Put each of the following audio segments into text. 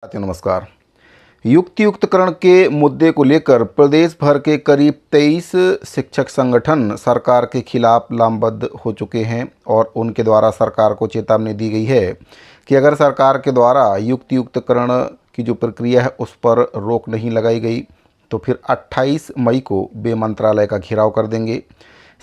साथियों नमस्कार। युक्तियुक्तकरण के मुद्दे को लेकर प्रदेश भर के करीब 23 शिक्षक संगठन सरकार के खिलाफ लामबद्ध हो चुके हैं और उनके द्वारा सरकार को चेतावनी दी गई है कि अगर सरकार के द्वारा युक्तियुक्तकरण की जो प्रक्रिया है उस पर रोक नहीं लगाई गई तो फिर 28 मई को वे मंत्रालय का घेराव कर देंगे।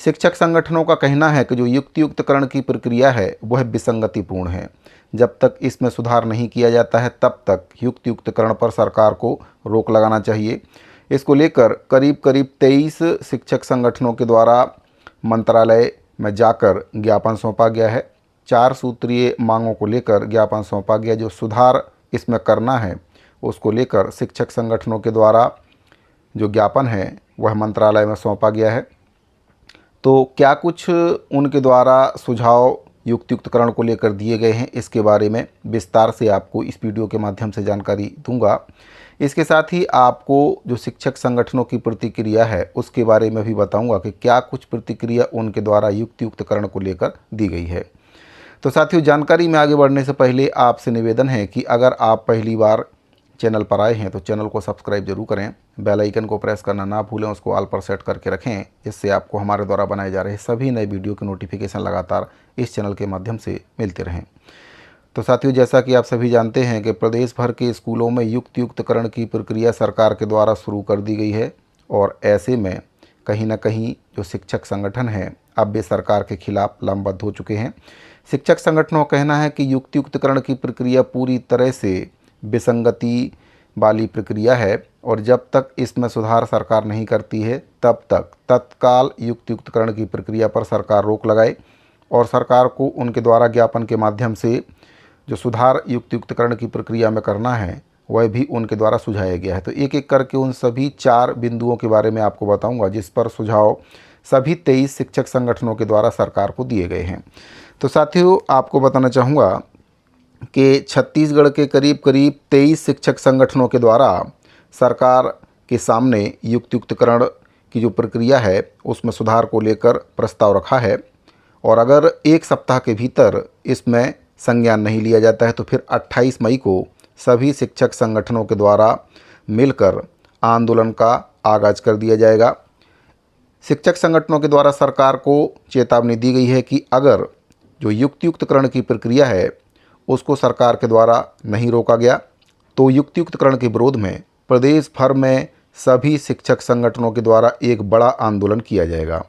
शिक्षक संगठनों का कहना है कि जो युक्तियुक्तकरण की प्रक्रिया है वह विसंगतिपूर्ण है। जब तक इसमें सुधार नहीं किया जाता है तब तक युक्तियुक्तकरण पर सरकार को रोक लगाना चाहिए। इसको लेकर करीब 23 शिक्षक संगठनों के द्वारा मंत्रालय में जाकर ज्ञापन सौंपा गया है। 4 सूत्रीय मांगों को लेकर ज्ञापन सौंपा गया। जो सुधार इसमें करना है उसको लेकर शिक्षक संगठनों के द्वारा जो ज्ञापन है वह मंत्रालय में सौंपा गया है। तो क्या कुछ उनके द्वारा सुझाव युक्तियुक्तकरण को लेकर दिए गए हैं, इसके बारे में विस्तार से आपको इस वीडियो के माध्यम से जानकारी दूंगा। इसके साथ ही आपको जो शिक्षक संगठनों की प्रतिक्रिया है उसके बारे में भी बताऊंगा कि क्या कुछ प्रतिक्रिया उनके द्वारा युक्तियुक्तकरण को लेकर दी गई है। तो साथियों, जानकारी में आगे बढ़ने से पहले आपसे निवेदन है कि अगर आप पहली बार चैनल पर आए हैं तो चैनल को सब्सक्राइब जरूर करें, बेल आइकन को प्रेस करना ना भूलें, उसको ऑल पर सेट करके रखें, जिससे आपको हमारे द्वारा बनाए जा रहे सभी नए वीडियो के नोटिफिकेशन लगातार इस चैनल के माध्यम से मिलते रहें। तो साथियों, जैसा कि आप सभी जानते हैं कि प्रदेश भर के स्कूलों में युक्तियुक्तकरण की प्रक्रिया सरकार के द्वारा शुरू कर दी गई है और ऐसे में कहीं ना कहीं जो शिक्षक संगठन हैं अब वे सरकार के खिलाफ लामबद्ध हो चुके हैं। शिक्षक संगठनों का कहना है कि युक्तियुक्तकरण की प्रक्रिया पूरी तरह से विसंगति वाली प्रक्रिया है और जब तक इसमें सुधार सरकार नहीं करती है तब तक तत्काल युक्तियुक्तकरण की प्रक्रिया पर सरकार रोक लगाए और सरकार को उनके द्वारा ज्ञापन के माध्यम से जो सुधार युक्तियुक्तकरण की प्रक्रिया में करना है वह भी उनके द्वारा सुझाया गया है। तो एक एक करके उन सभी 4 बिंदुओं के बारे में आपको बताऊंगा जिस पर सुझाव सभी 23 शिक्षक संगठनों के द्वारा सरकार को दिए गए हैं। तो साथियों, आपको बताना चाहूँगा कि छत्तीसगढ़ के करीब 23 शिक्षक संगठनों के द्वारा सरकार के सामने युक्तियुक्तकरण की जो प्रक्रिया है उसमें सुधार को लेकर प्रस्ताव रखा है और अगर 1 सप्ताह के भीतर इसमें संज्ञान नहीं लिया जाता है तो फिर 28 मई को सभी शिक्षक संगठनों के द्वारा मिलकर आंदोलन का आगाज कर दिया जाएगा। शिक्षक संगठनों के द्वारा सरकार को चेतावनी दी गई है कि अगर जो युक्तियुक्तकरण की प्रक्रिया है उसको सरकार के द्वारा नहीं रोका गया तो युक्तियुक्तकरण के विरोध में प्रदेश भर में सभी शिक्षक संगठनों के द्वारा एक बड़ा आंदोलन किया जाएगा।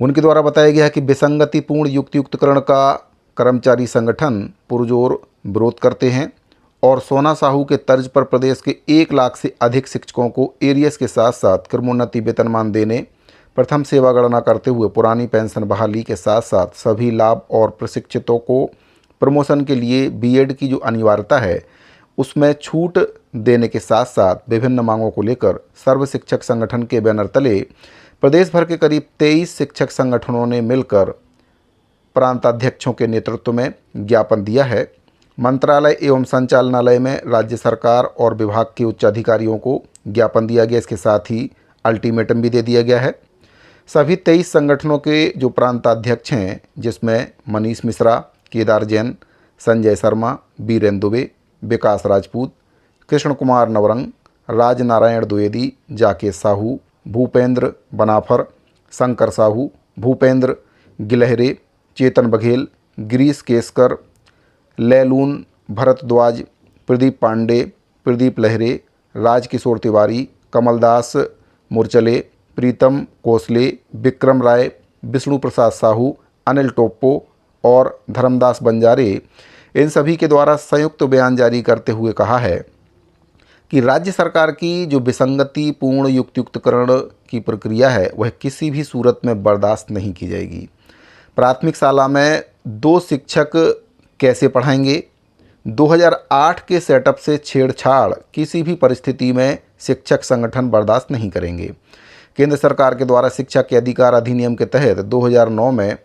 उनके द्वारा बताया गया है कि विसंगतिपूर्ण युक्तियुक्तकरण का कर्मचारी संगठन पुरजोर विरोध करते हैं और सोना साहू के तर्ज पर प्रदेश के 1 लाख से अधिक शिक्षकों को एरियस के साथ साथ क्रमोन्नति वेतनमान देने, प्रथम सेवा गणना करते हुए पुरानी पेंशन बहाली के साथ साथ सभी लाभ और प्रशिक्षितों को प्रमोशन के लिए बीएड की जो अनिवार्यता है उसमें छूट देने के साथ साथ विभिन्न मांगों को लेकर सर्व शिक्षक संगठन के बैनर तले प्रदेश भर के करीब 23 शिक्षक संगठनों ने मिलकर प्रांताध्यक्षों के नेतृत्व में ज्ञापन दिया है। मंत्रालय एवं संचालनालय में राज्य सरकार और विभाग के उच्च अधिकारियों को ज्ञापन दिया गया। इसके साथ ही अल्टीमेटम भी दे दिया गया है। सभी 23 संगठनों के जो प्रांताध्यक्ष हैं जिसमें मनीष मिश्रा, केदार जैन, संजय शर्मा, बीरेन दुबे, विकास राजपूत, कृष्ण कुमार नवरंग, राजनारायण द्विवेदी, जाकेश साहू, भूपेंद्र बनाफर, शंकर साहू, भूपेंद्र गिलहरे, चेतन बघेल, गिरीश केसकर, लैलून भरद्वाज, प्रदीप पांडे, प्रदीप लहरे, राजकिशोर तिवारी, कमलदास मुरचले, प्रीतम कोसले, विक्रम राय, विष्णु प्रसाद साहू, अनिल टोप्पो और धर्मदास बंजारे, इन सभी के द्वारा संयुक्त बयान जारी करते हुए कहा है कि राज्य सरकार की जो विसंगतिपूर्ण युक्तियुक्तकरण की प्रक्रिया है वह किसी भी सूरत में बर्दाश्त नहीं की जाएगी। प्राथमिक शाला में 2 शिक्षक कैसे पढ़ाएंगे? 2008 के सेटअप से छेड़छाड़ किसी भी परिस्थिति में शिक्षक संगठन बर्दाश्त नहीं करेंगे। केंद्र सरकार के द्वारा शिक्षा के अधिकार अधिनियम के तहत 2009 में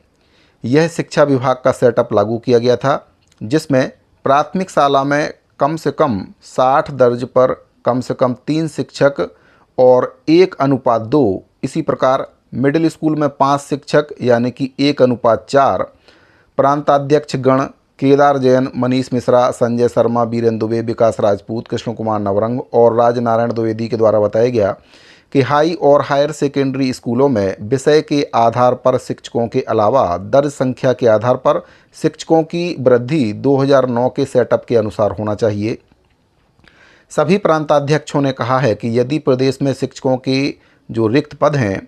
यह शिक्षा विभाग का सेटअप लागू किया गया था जिसमें प्राथमिक शाला में कम से कम 60 दर्ज पर कम से कम 3 शिक्षक और 1:2, इसी प्रकार मिडिल स्कूल में 5 शिक्षक यानी कि 1:4 प्रांताध्यक्ष गण केदार जैन, मनीष मिश्रा, संजय शर्मा, बीरेन दुबे, विकास राजपूत, कृष्ण कुमार नवरंग और राजनारायण द्विवेदी के द्वारा बताया गया कि हाई और हायर सेकेंडरी स्कूलों में विषय के आधार पर शिक्षकों के अलावा दर्ज संख्या के आधार पर शिक्षकों की वृद्धि 2009 के सेटअप के अनुसार होना चाहिए। सभी प्रांताध्यक्षों ने कहा है कि यदि प्रदेश में शिक्षकों के जो रिक्त पद हैं,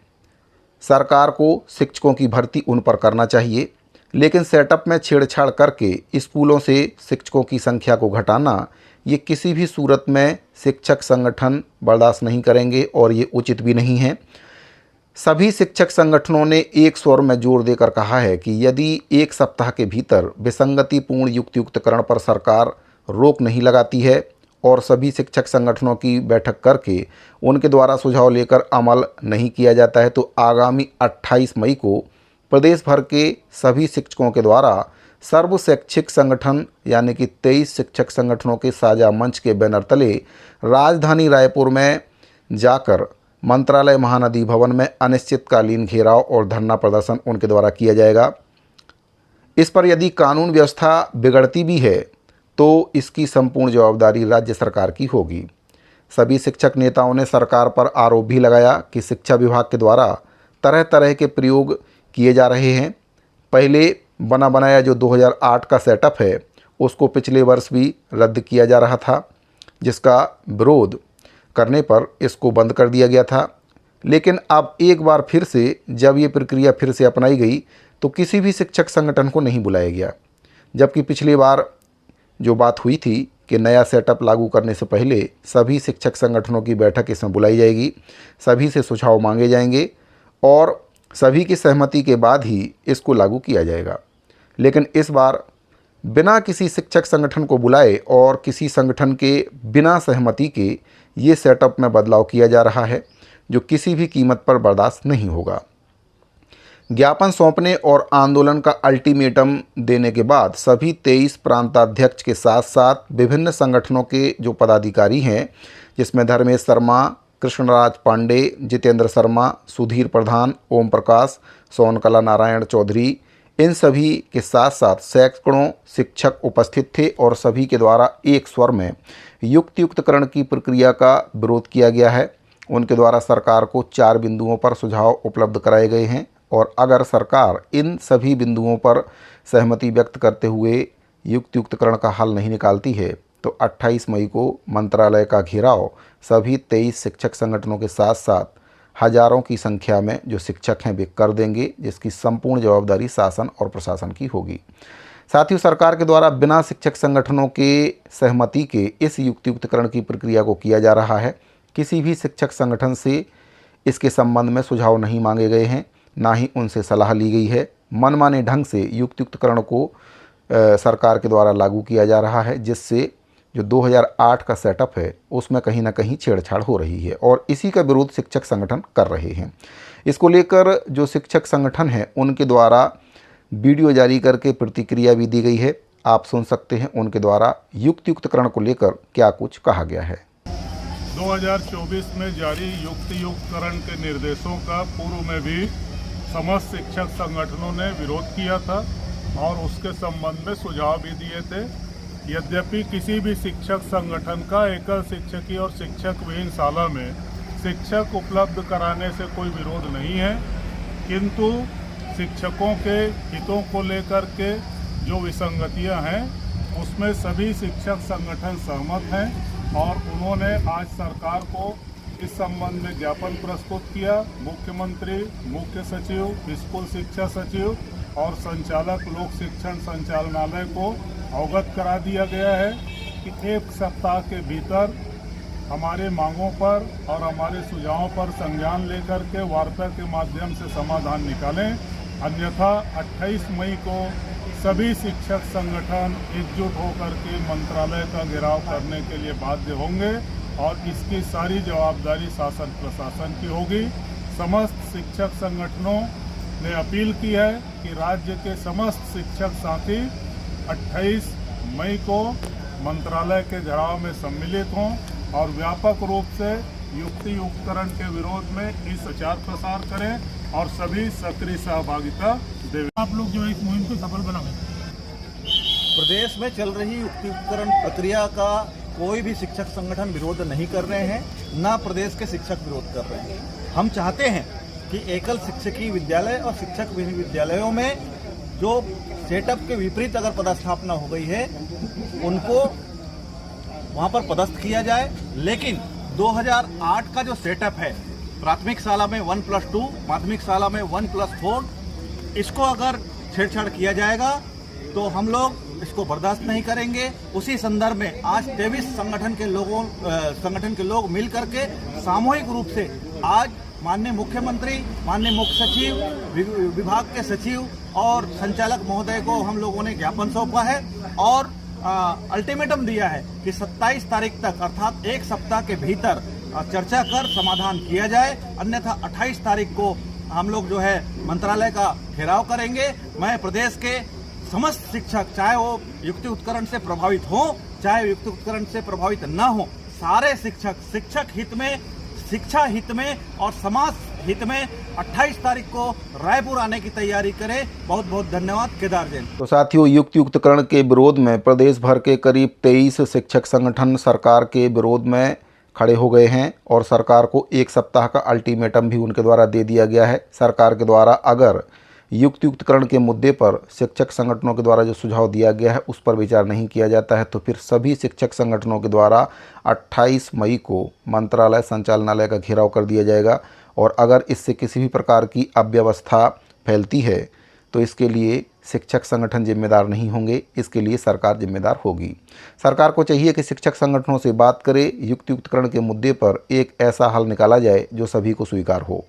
सरकार को शिक्षकों की भर्ती उन पर करना चाहिए, लेकिन सेटअप में छेड़छाड़ करके स्कूलों से शिक्षकों की संख्या को घटाना ये किसी भी सूरत में शिक्षक संगठन बर्दाश्त नहीं करेंगे और ये उचित भी नहीं है। सभी शिक्षक संगठनों ने एक स्वर में जोर देकर कहा है कि यदि एक सप्ताह के भीतर विसंगतिपूर्ण युक्तियुक्तकरण पर सरकार रोक नहीं लगाती है और सभी शिक्षक संगठनों की बैठक करके उनके द्वारा सुझाव लेकर अमल नहीं किया जाता है तो आगामी 28 मई को प्रदेश भर के सभी शिक्षकों के द्वारा सर्व शैक्षिक संगठन यानी कि 23 शिक्षक संगठनों के साझा मंच के बैनर तले राजधानी रायपुर में जाकर मंत्रालय महानदी भवन में अनिश्चितकालीन घेराव और धरना प्रदर्शन उनके द्वारा किया जाएगा। इस पर यदि कानून व्यवस्था बिगड़ती भी है तो इसकी संपूर्ण जवाबदारी राज्य सरकार की होगी। सभी शिक्षक नेताओं ने सरकार पर आरोप भी लगाया कि शिक्षा विभाग के द्वारा तरह तरह के प्रयोग किए जा रहे हैं। पहले बना बनाया जो 2008 का सेटअप है उसको पिछले वर्ष भी रद्द किया जा रहा था, जिसका विरोध करने पर इसको बंद कर दिया गया था। लेकिन अब एक बार फिर से जब ये प्रक्रिया फिर से अपनाई गई तो किसी भी शिक्षक संगठन को नहीं बुलाया गया, जबकि पिछली बार जो बात हुई थी कि नया सेटअप लागू करने से पहले सभी शिक्षक संगठनों की बैठक इसमें बुलाई जाएगी, सभी से सुझाव मांगे जाएंगे और सभी की सहमति के बाद ही इसको लागू किया जाएगा। लेकिन इस बार बिना किसी शिक्षक संगठन को बुलाए और किसी संगठन के बिना सहमति के ये सेटअप में बदलाव किया जा रहा है, जो किसी भी कीमत पर बर्दाश्त नहीं होगा। ज्ञापन सौंपने और आंदोलन का अल्टीमेटम देने के बाद सभी 23 प्रांताध्यक्ष के साथ साथ विभिन्न संगठनों के जो पदाधिकारी हैं, जिसमें धर्मेश शर्मा, कृष्णराज पांडे, जितेंद्र शर्मा, सुधीर प्रधान, ओम प्रकाश, सोनकला नारायण चौधरी, इन सभी के साथ साथ सैकड़ों शिक्षक उपस्थित थे और सभी के द्वारा एक स्वर में युक्तियुक्तकरण की प्रक्रिया का विरोध किया गया है। उनके द्वारा सरकार को 4 बिंदुओं पर सुझाव उपलब्ध कराए गए हैं और अगर सरकार इन सभी बिंदुओं पर सहमति व्यक्त करते हुए युक्तियुक्तकरण का हल नहीं निकालती है तो 28 मई को मंत्रालय का घेराव सभी 23 शिक्षक संगठनों के साथ साथ हजारों की संख्या में जो शिक्षक हैं वे कर देंगे, जिसकी संपूर्ण जवाबदारी शासन और प्रशासन की होगी। साथ ही सरकार के द्वारा बिना शिक्षक संगठनों के सहमति के इस युक्तियुक्तकरण की प्रक्रिया को किया जा रहा है। किसी भी शिक्षक संगठन से इसके संबंध में सुझाव नहीं मांगे गए हैं, ना ही उनसे सलाह ली गई है। मनमाने ढंग से युक्तियुक्तकरण को सरकार के द्वारा लागू किया जा रहा है, जिससे जो 2008 का सेटअप है उसमें कहीं ना कहीं छेड़छाड़ हो रही है और इसी का विरोध शिक्षक संगठन कर रहे हैं। इसको लेकर जो शिक्षक संगठन हैं उनके द्वारा वीडियो जारी करके प्रतिक्रिया भी दी गई है। आप सुन सकते हैं उनके द्वारा युक्तियुक्तकरण को लेकर क्या कुछ कहा गया है। 2024 में जारी युक्तियुक्तकरण के निर्देशों का पूर्व में भी समस्त शिक्षक संगठनों ने विरोध किया था और उसके संबंध में सुझाव भी दिए थे। यद्यपि किसी भी शिक्षक संगठन का एकल शिक्षकीय और शिक्षक विहीन शाला में शिक्षक उपलब्ध कराने से कोई विरोध नहीं है, किंतु शिक्षकों के हितों को लेकर के जो विसंगतियां हैं उसमें सभी शिक्षक संगठन सहमत हैं और उन्होंने आज सरकार को इस संबंध में ज्ञापन प्रस्तुत किया। मुख्यमंत्री, मुख्य सचिव, स्कूल शिक्षा सचिव और संचालक लोक शिक्षण संचालनालय को अवगत करा दिया गया है कि एक सप्ताह के भीतर हमारे मांगों पर और हमारे सुझावों पर संज्ञान लेकर के वार्ता के माध्यम से समाधान निकालें, अन्यथा 28 मई को सभी शिक्षक संगठन एकजुट होकर के मंत्रालय का घेराव करने के लिए बाध्य होंगे और इसकी सारी जवाबदारी शासन प्रशासन की होगी। समस्त शिक्षक संगठनों ने अपील की है कि राज्य के समस्त शिक्षक साथी 28 मई को मंत्रालय के घेराव में सम्मिलित हों और व्यापक रूप से युक्तियुक्तकरण के विरोध में इस प्रचार प्रसार करें और सभी सक्रिय सहभागिता दें। आप लोग जो है इस मुहिम को सफल बनाएं। प्रदेश में चल रही युक्तिकरण प्रक्रिया का कोई भी शिक्षक संगठन विरोध नहीं कर रहे हैं, ना प्रदेश के शिक्षक विरोध कर रहे हैं। हम चाहते हैं कि एकल शिक्षकीय विद्यालय और शिक्षक विद्यालयों में जो सेटअप के विपरीत अगर पदस्थापना हो गई है उनको वहां पर पदस्थ किया जाए, लेकिन 2008 का जो सेटअप है प्राथमिक शाला में 1+2, माध्यमिक शाला में 1+4, इसको अगर छेड़छाड़ किया जाएगा तो हम लोग इसको बर्दाश्त नहीं करेंगे। उसी संदर्भ में आज 23 संगठन के लोग मिल करके सामूहिक रूप से आज माननीय मुख्यमंत्री, माननीय मुख्य सचिव, विभाग के सचिव और संचालक महोदय को हम लोगों ने ज्ञापन सौंपा है और अल्टीमेटम दिया है कि 27 तारीख तक अर्थात एक सप्ताह के भीतर चर्चा कर समाधान किया जाए, अन्यथा 28 तारीख को हम लोग जो है मंत्रालय का घेराव करेंगे। मैं प्रदेश के समस्त शिक्षक, चाहे वो युक्ति उत्करण से प्रभावित हो, चाहे युक्ति उत्करण से प्रभावित न हो, सारे शिक्षक हित में, शिक्षा हित में और समाज हित में 28 तारीख को रायपुर आने की तैयारी करें। बहुत बहुत धन्यवाद। केदार जैन। तो साथियों, युक्तियुक्तकरण के विरोध में प्रदेश भर के करीब 23 शिक्षक संगठन सरकार के विरोध में खड़े हो गए हैं और सरकार को एक सप्ताह का अल्टीमेटम भी उनके द्वारा दे दिया गया है। सरकार के द्वारा अगर युक्तियुक्तकरण के मुद्दे पर शिक्षक संगठनों के द्वारा जो सुझाव दिया गया है उस पर विचार नहीं किया जाता है तो फिर सभी शिक्षक संगठनों के द्वारा 28 मई को मंत्रालय संचालनालय का घेराव कर दिया जाएगा और अगर इससे किसी भी प्रकार की अव्यवस्था फैलती है तो इसके लिए शिक्षक संगठन जिम्मेदार नहीं होंगे, इसके लिए सरकार जिम्मेदार होगी। सरकार को चाहिए कि शिक्षक संगठनों से बात करे, युक्तियुक्तकरण के मुद्दे पर एक ऐसा हल निकाला जाए जो सभी को स्वीकार हो।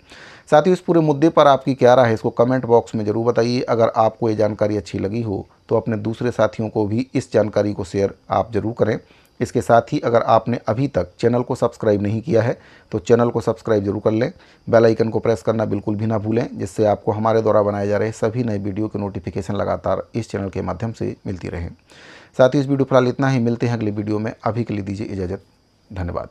साथ ही इस पूरे मुद्दे पर आपकी क्या राय है इसको कमेंट बॉक्स में ज़रूर बताइए। अगर आपको ये जानकारी अच्छी लगी हो तो अपने दूसरे साथियों को भी इस जानकारी को शेयर आप ज़रूर करें। इसके साथ ही अगर आपने अभी तक चैनल को सब्सक्राइब नहीं किया है तो चैनल को सब्सक्राइब जरूर कर लें, बेल आइकन को प्रेस करना बिल्कुल भी ना भूलें, जिससे आपको हमारे द्वारा बनाए जा रहे सभी नए वीडियो के नोटिफिकेशन लगातार इस चैनल के माध्यम से मिलती रहें। साथ ही इस वीडियो फिलहाल इतना ही, मिलते हैं अगले वीडियो में। अभी के लिए दीजिए इजाज़त। धन्यवाद।